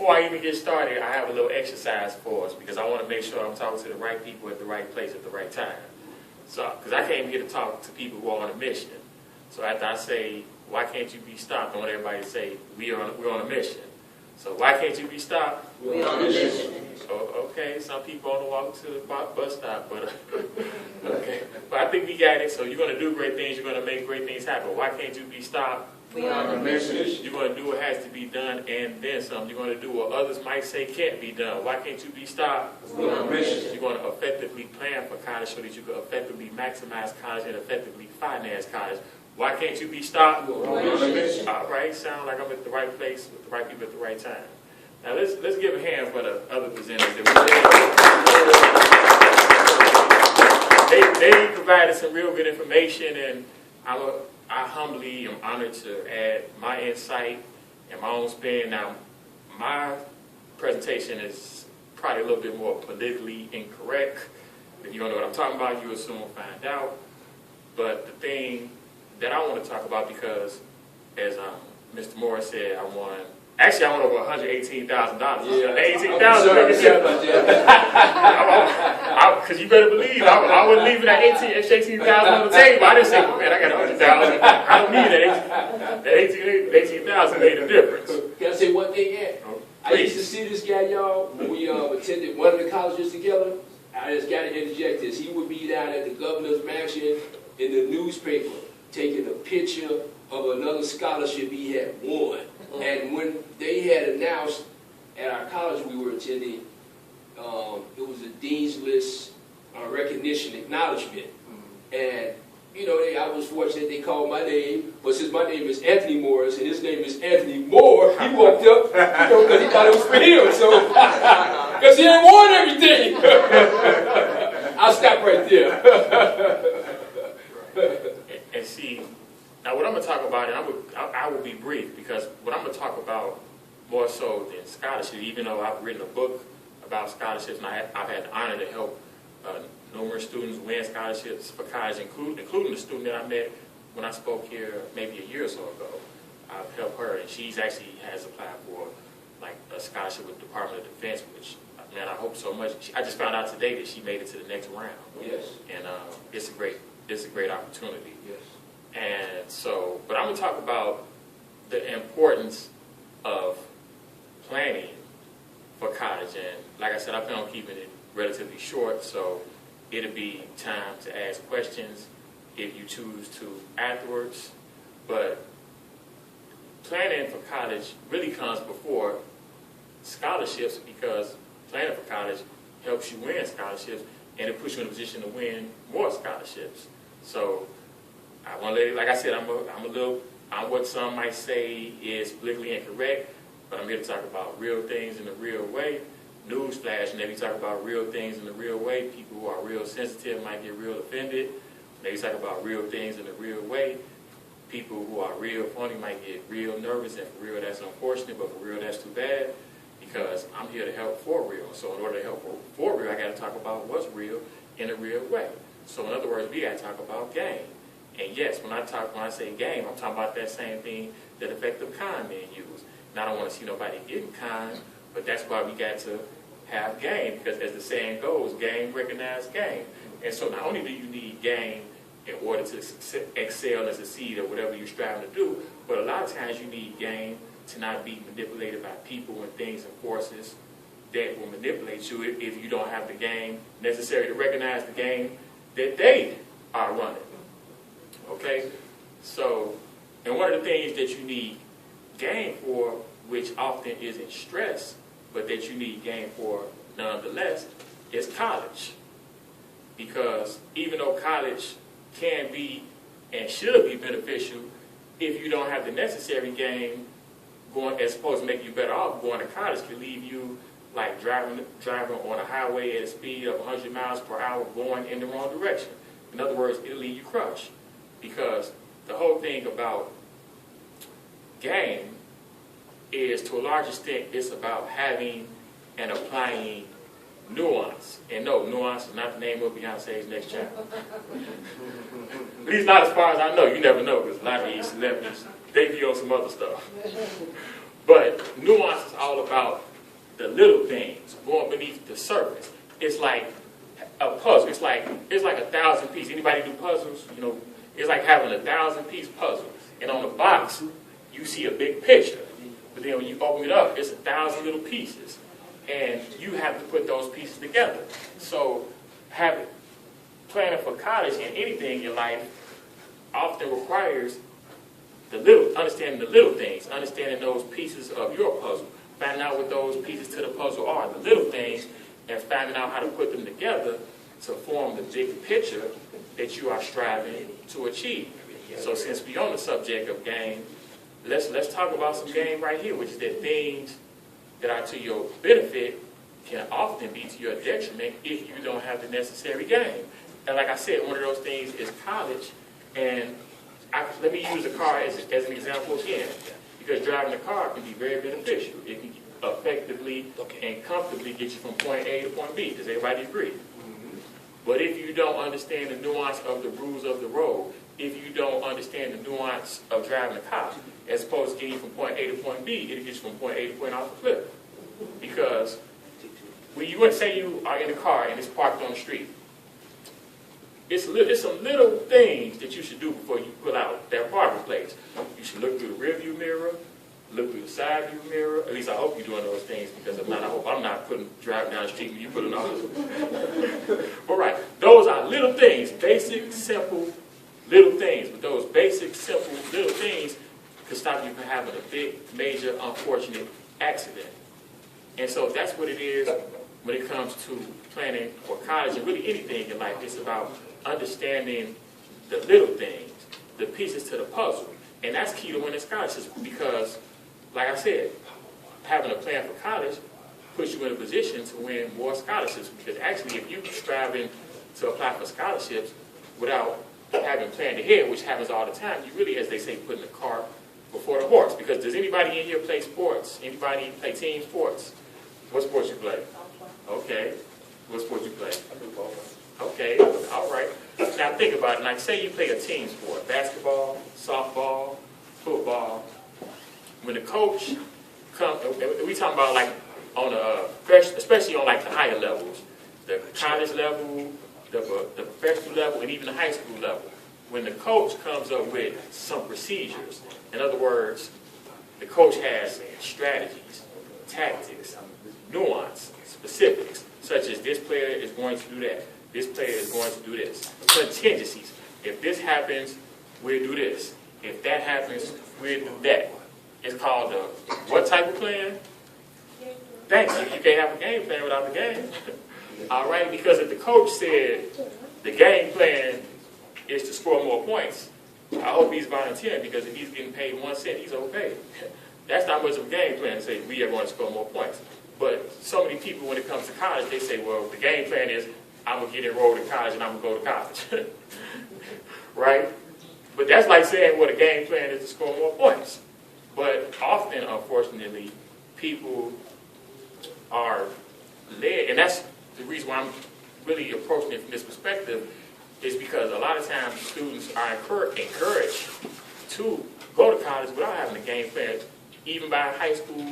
before I even get started, I have a little exercise for us because I want to make sure I'm talking to the right people at the right place at the right time. So, because I came here to talk to people who are on a mission. So after I say, why can't you be stopped? I want everybody to say, we're on a mission. So why can't you be stopped? We're on a mission. Okay, some people want to walk to the bus stop, but okay. But I think we got it. So you're going to do great things. You're going to make great things happen. Why can't you be stopped? We're on a mission. You're going to do what has to be done and then some. You're going to do what others might say can't be done. Why can't you be stopped? We're on a mission. You're going to effectively plan for college so that you can effectively maximize college and effectively finance college. Why can't you be stopped? We're on a mission. All right, sound like I'm at the right place with the right people at the right time. Now let's give a hand for the other presenters that they provided some real good information, and I humbly am honored to add my insight and my own spin. Now, my presentation is probably a little bit more politically incorrect. If you don't know what I'm talking about, you will soon find out. But the thing that I want to talk about, because as Mr. Morris said, I won over $118,000. Yeah, $18,000. Because you better believe I wasn't leaving that $18,000 on the table. I didn't say, well, man, I got $100,000. I don't need that. $18,000 made a difference. Can I say one thing, Ed? I used to see this guy, y'all, when we attended one of the colleges together. I just got to interject this. He would be down at the governor's mansion in the newspaper taking a picture of another scholarship he had won. And when they had announced at our college we were attending, it was a Dean's List recognition acknowledgement. And, you know, I was fortunate they called my name, but since my name is Anthony Morris and his name is Anthony Moore, he walked up, you know, because he thought it was for him, so, because he ain't won everything. I'll stop right there. And see, now what I'm going to talk about, and I will be brief, because what I'm going to talk about more so than scholarship, even though I've written a book about scholarships, and I've had the honor to help numerous students win scholarships for college, including the student that I met when I spoke here maybe a year or so ago. I've helped her, and she's actually has applied for like a scholarship with the Department of Defense, which, man, I hope so much. I just found out today that she made it to the next round. Yes. And it's a great opportunity. Yes. And so, but I'm going to talk about the importance of planning for college. And like I said, I plan on keeping it relatively short, so it'll be time to ask questions if you choose to afterwards. But planning for college really comes before scholarships, because planning for college helps you win scholarships, and it puts you in a position to win more scholarships. So I want to, like I said, I'm what some might say is politically incorrect, but I'm here to talk about real things in a real way. Newsflash, and if you talk about real things in a real way, people who are real sensitive might get real offended. Maybe talk about real things in a real way, people who are real funny might get real nervous, and for real that's unfortunate, but for real that's too bad, because I'm here to help for real. So in order to help for real, I got to talk about what's real in a real way. So in other words, we got to talk about game. And yes, when I say game, I'm talking about that same thing that effective con men use. Now I don't want to see nobody getting con, but that's why we got to have game, because as the saying goes, game recognizes game. And so not only do you need game in order to excel and succeed or whatever you're striving to do, but a lot of times you need game to not be manipulated by people and things and forces that will manipulate you if you don't have the game necessary to recognize the game that they are running. Okay? So, and one of the things that you need game for, which often isn't stress, but that you need game for nonetheless, is college. Because even though college can be and should be beneficial, if you don't have the necessary game going, as opposed to make you better off, going to college can leave you like driving on a highway at a speed of 100 miles per hour going in the wrong direction. In other words, it'll leave you crushed. Because the whole thing about game is, to a large extent, it's about having and applying nuance. And no, nuance is not the name of Beyonce's next child. At least not as far as I know. You never know, because a lot of these celebrities, they be on some other stuff. But nuance is all about the little things, going beneath the surface. It's like a puzzle. It's like 1,000 pieces. Anybody do puzzles? You know, it's like having a 1,000-piece puzzle. And on the box, you see a big picture. But then when you open it up, it's 1,000 little pieces. And you have to put those pieces together. So planning for college and anything in your life often requires understanding the little things, understanding those pieces of your puzzle, finding out what those pieces to the puzzle are, the little things, and finding out how to put them together to form the big picture that you are striving to achieve. So since we're on the subject of game, let's talk about some game right here, which is that things that are to your benefit can often be to your detriment if you don't have the necessary game. And like I said, one of those things is college. And let me use a car as an example again, because driving a car can be very beneficial. It can effectively and comfortably get you from point A to point B. Does everybody agree? But if you don't understand the nuance of the rules of the road, if you don't understand the nuance of driving a car, as opposed to getting from point A to point B, it'll get you from point A to point off the cliff. Because when you would say you are in a car and it's parked on the street, it's some little things that you should do before you pull out that parking place. You should look through the rearview mirror, look through the side view mirror. At least I hope you're doing those things, because if not, I hope I'm not driving down the street when you put it on. But right, those are little things, basic, simple, little things. But those basic, simple, little things could stop you from having a big, major, unfortunate accident. And so that's what it is when it comes to planning for college and really anything in life. It's about understanding the little things, the pieces to the puzzle. And that's key to winning scholarships, because, like I said, having a plan for college puts you in a position to win more scholarships. Because actually, if you're striving to apply for scholarships without having planned ahead, which happens all the time, you really, as they say, putting the cart before the horse. Because does anybody in here play sports? Anybody play team sports? What sports you play? Okay. What sports you play? Okay, all right. Now think about it. Like, say you play a team sport, basketball, softball, football. When the coach comes, we talking about like on especially on like the higher levels, the college level, the professional level, and even the high school level. When the coach comes up with some procedures, in other words, the coach has strategies, tactics, nuance, specifics, such as this player is going to do that. This player is going to do this. Contingencies. If this happens, we'll do this. If that happens, we'll do that. It's called what type of plan? Thanks. You can't have a game plan without the game. All right? Because if the coach said the game plan is to score more points, I hope he's volunteering, because if he's getting paid 1 cent, he's overpaid. That's not much of a game plan to say we are going to score more points. But so many people, when it comes to college, they say, well, the game plan is I'm going to get enrolled in college and I'm going to go to college. Right? But that's like saying, well, the game plan is to score more points. But often, unfortunately, people are led, and that's the reason why I'm really approaching it from this perspective, is because a lot of times students are encouraged to go to college without having a game plan, even by high school,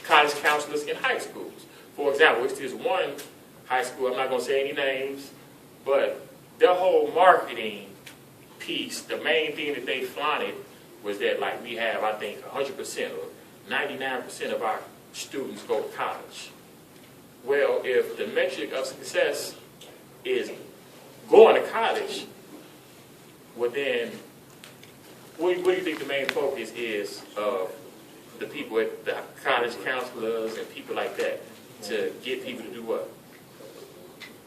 college counselors in high schools. For example, it's this one high school, I'm not going to say any names, but their whole marketing piece, the main thing that they flaunted was that, like, we have, I think, 100% or 99% of our students go to college. Well, if the metric of success is going to college, well then, what do you think the main focus is of the people at the college counselors and people like that, to get people to do what?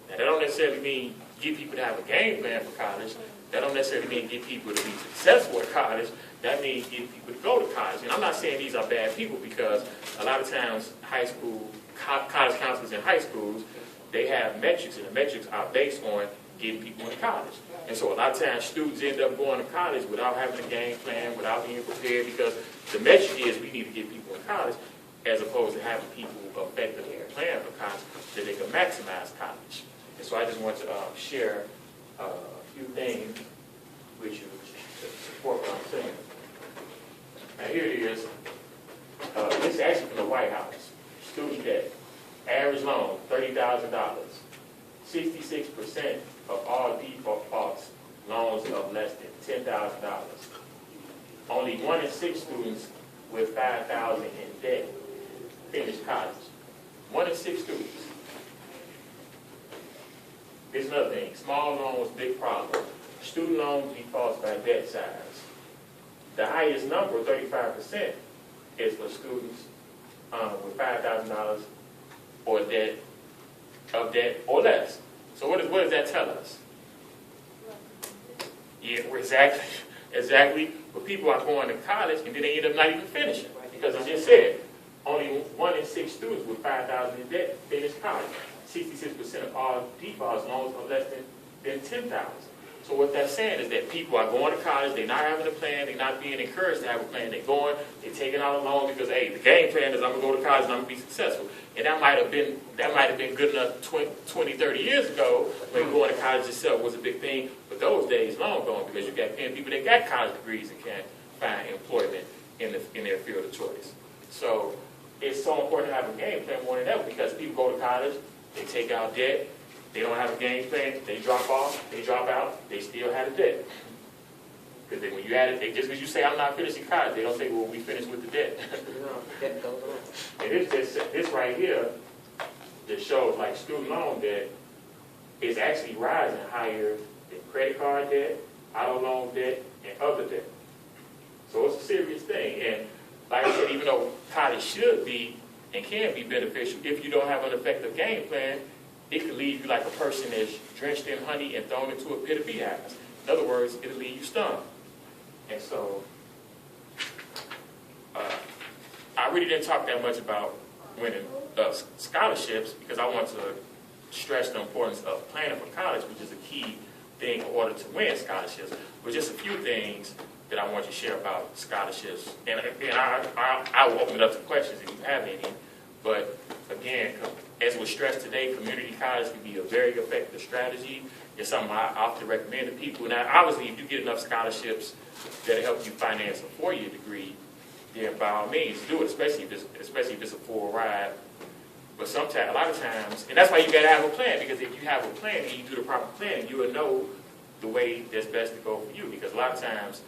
Now, that don't necessarily mean get people to have a game plan for college. That don't necessarily mean get people to be successful at college. That means get people to go to college. And I'm not saying these are bad people, because a lot of times high school, college counselors in high schools, they have metrics, and the metrics are based on getting people into college. And so a lot of times students end up going to college without having a game plan, without being prepared, because the metric is we need to get people in college, as opposed to having people effectively plan for college so they can maximize college. And so I just want to share a few things with you to support what I'm saying. Now here it is. This is actually from the White House. student debt. Average loan, $30,000. 66% of all defaults, loans of less than $10,000. Only 1 in 6 students with $5,000 in debt finish college. 1 in 6 students. Here's another thing. Small loans, big problem. Student loan defaults by debt size. The highest number, 35%, is for students with $5,000 or debt or less. So what does that tell us? Yeah, exactly. But people are going to college and then they end up not even finishing. Because I just said, only 1 in 6 students with $5,000 in debt finish college. 66% of all defaults loans are less than $10,000. So what that's saying is that people are going to college, they're not having a plan, they're not being encouraged to have a plan. They're going, they're taking out a loan because, hey, the game plan is I'm going to go to college and I'm going to be successful. And that might have been good enough 20, 30 years ago when going to college itself was a big thing. But those days long gone because you got people that got college degrees and can't find employment in their field of choice. So it's so important to have a game plan more than ever because people go to college, they take out debt, they don't have a game plan, they drop off, they drop out, they still have a debt. Because when you add it, just because you say, I'm not finishing college, they don't say, well, we finished with the debt. Debt goes on. And this right here that shows like student loan debt is actually rising higher than credit card debt, auto loan debt, and other debt. So it's a serious thing. And like I said, even though college should be and can be beneficial, if you don't have an effective game plan, it could leave you like a person that's drenched in honey and thrown into a pit of beehives. In other words, it'll leave you stunned. And so, I really didn't talk that much about winning scholarships because I want to stress the importance of planning for college, which is a key thing in order to win scholarships. But just a few things that I want to share about scholarships. And I will open it up to questions if you have any. But again, as was stressed today, community college can be a very effective strategy. It's something I often recommend to people. Now, obviously, if you get enough scholarships that help you finance a 4-year degree, then by all means do it, especially if it's a full ride. But sometimes, a lot of times, and that's why you got to have a plan, because if you have a plan and you do the proper planning, you will know the way that's best to go for you. Because a lot of times,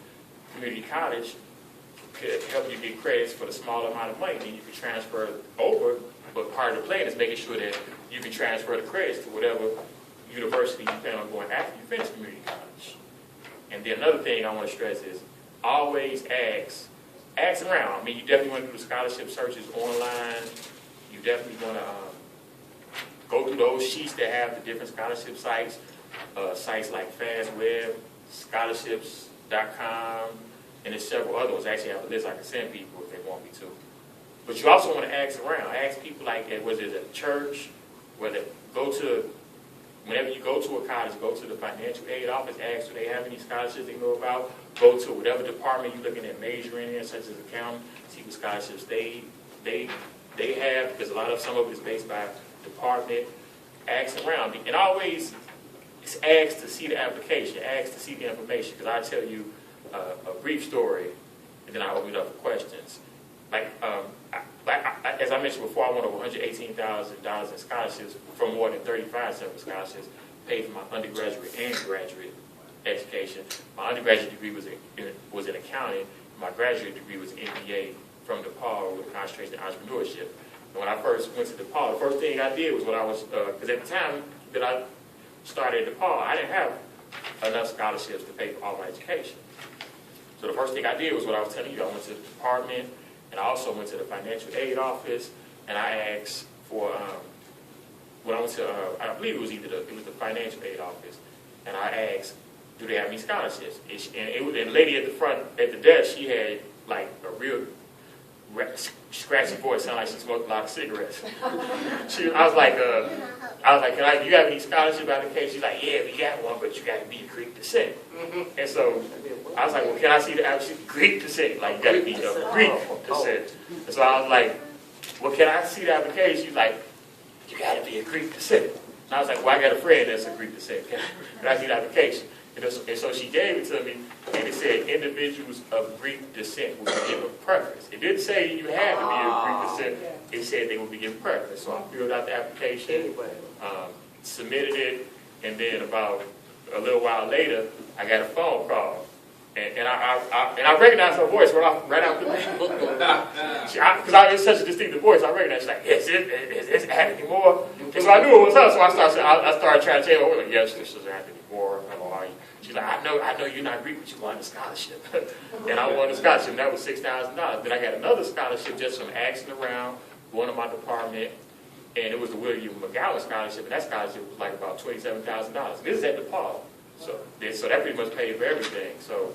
community college could help you get credits for the small amount of money, and you can transfer over. But part of the plan is making sure that you can transfer the credits to whatever university you plan on going after you finish community college. And then another thing I want to stress is always ask around. I mean, you definitely want to do the scholarship searches online. You definitely want to go through those sheets that have the different scholarship sites, sites like FastWeb, scholarships.com, and there's several other ones. I actually have a list I can send people if they want me to. But you also want to ask around. Ask people like, whether it's at a church, whether whenever you go to a college, go to the financial aid office, ask do they have any scholarships they know about. Go to whatever department you're looking at majoring in, such as accounting, see what scholarships they have, because some of it is based by department. Ask around. And always ask to see the application, ask to see the information, because I tell you a brief story, and then I open it up for questions. As I mentioned before, I won over $118,000 in scholarships from more than 35 separate scholarships, paid for my undergraduate and graduate education. My undergraduate degree was in accounting. My graduate degree was an MBA from DePaul with a concentration in entrepreneurship. And when I first went to DePaul, the first thing I did was because at the time that I started at DePaul, I didn't have enough scholarships to pay for all my education. So the first thing I did was what I was telling you. I went to the department, and I also went to the financial aid office, and I asked for, when I went to, I believe it was the financial aid office, and I asked, do they have any scholarships? And the lady at the front, at the desk, she had like a real scratchy voice, sounded like she smoked a lot of cigarettes. I was like, do you have any scholarship applications? She's like, yeah, we got one, but you got to be a Greek descent. And so I was like, well, can I see the actual Greek descent? Like, you got to be a Greek descent. And so I was like, well, can I see the application? She's like, you got to be a Greek descent. And I was like, well, I got a friend that's a Greek descent. Can I see the application? And so she gave it to me, and it said individuals of Greek descent will be given preference. It didn't say you had to be of Greek descent. It said they would be given preference. So I filled out the application, Anyway. submitted it, and then about a little while later, I got a phone call. And I recognized her voice right out the because it's such a distinctive voice. I recognized she's like, is Anthony Moore? And so I knew it was her. So I started trying to tell her, like, yes, this is Anthony Moore. She's like, I know you're not Greek, but you won the scholarship. And I won the scholarship, and that was $6,000. Then I got another scholarship just from asking around, going to my department, and it was the William McGowan scholarship, and that scholarship was like about $27,000. This is at DePaul. So that pretty much paid for everything. So.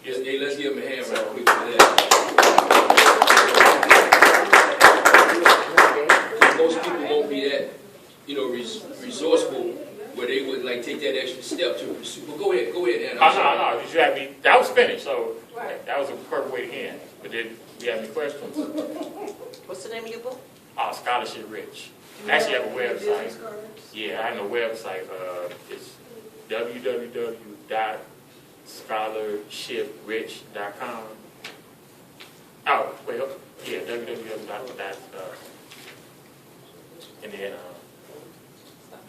Hey, let's give him a hand right quick for that. Most people won't be that, resourceful where they would like take that extra step to pursue. But go ahead, Anna. No. You had me. That was finished, so that was a perfect way to end. But did you have any questions? What's the name of your book? Scholarship Rich. I actually have a website. Yeah, I have a website. It's www.scholarshiprich.com. Oh, wait, yeah, www. And then,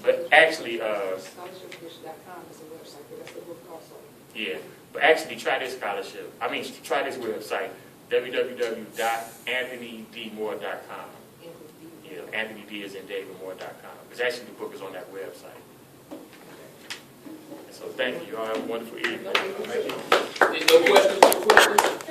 but actually, Scholarshiprich.com is a website, but that's the book also. yeah, but actually try this scholarship. Try this website, www.anthonydmoore.com. Yeah, Anthony D is in DavidMoore.com. Because actually the book is on that website. So thank you. Y'all have a wonderful evening. No questions?